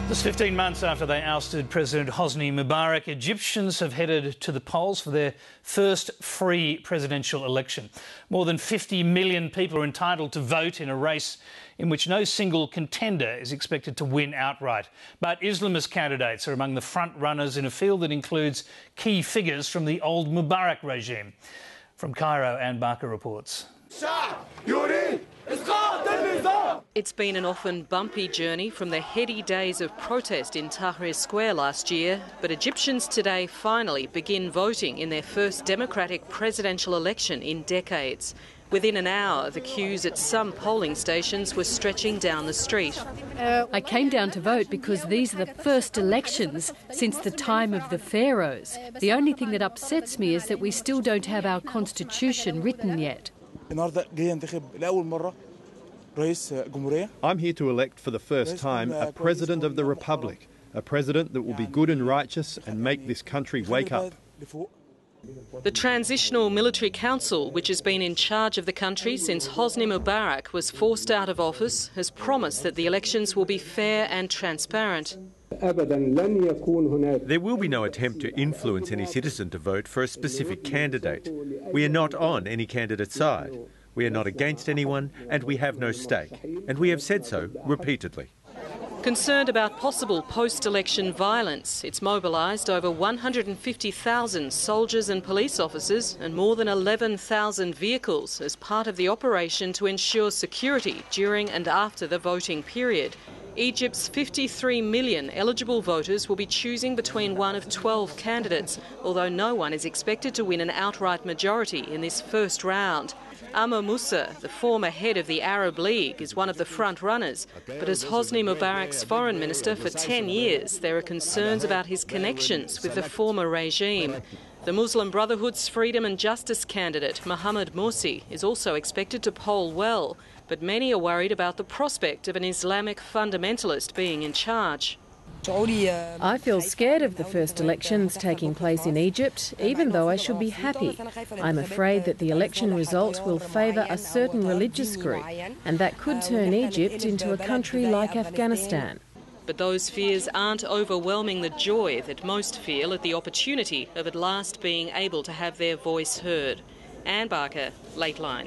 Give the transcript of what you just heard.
Just 15 months after they ousted President Hosni Mubarak, Egyptians have headed to the polls for their first free presidential election. More than 50 million people are entitled to vote in a race in which no single contender is expected to win outright. But Islamist candidates are among the front runners in a field that includes key figures from the old Mubarak regime. From Cairo, Anne Barker reports. It's been an often bumpy journey from the heady days of protest in Tahrir Square last year, but Egyptians today finally begin voting in their first democratic presidential election in decades. Within an hour, the queues at some polling stations were stretching down the street. I came down to vote because these are the first elections since the time of the pharaohs. The only thing that upsets me is that we still don't have our constitution written yet. I'm here to elect for the first time a President of the Republic, a President that will be good and righteous and make this country wake up. The Transitional Military Council, which has been in charge of the country since Hosni Mubarak was forced out of office, has promised that the elections will be fair and transparent. There will be no attempt to influence any citizen to vote for a specific candidate. We are not on any candidate's side. We are not against anyone and we have no stake. And we have said so repeatedly. Concerned about possible post-election violence, it's mobilised over 150,000 soldiers and police officers and more than 11,000 vehicles as part of the operation to ensure security during and after the voting period. Egypt's 53 million eligible voters will be choosing between one of 12 candidates, although no one is expected to win an outright majority in this first round. Amr Moussa, the former head of the Arab League, is one of the front runners, but as Hosni Mubarak's foreign minister for 10 years, there are concerns about his connections with the former regime. The Muslim Brotherhood's Freedom and Justice candidate, Mohammed Morsi, is also expected to poll well, but many are worried about the prospect of an Islamic fundamentalist being in charge. I feel scared of the first elections taking place in Egypt, even though I should be happy. I'm afraid that the election result will favour a certain religious group, and that could turn Egypt into a country like Afghanistan. But those fears aren't overwhelming the joy that most feel at the opportunity of at last being able to have their voice heard. Anne Barker, Lateline.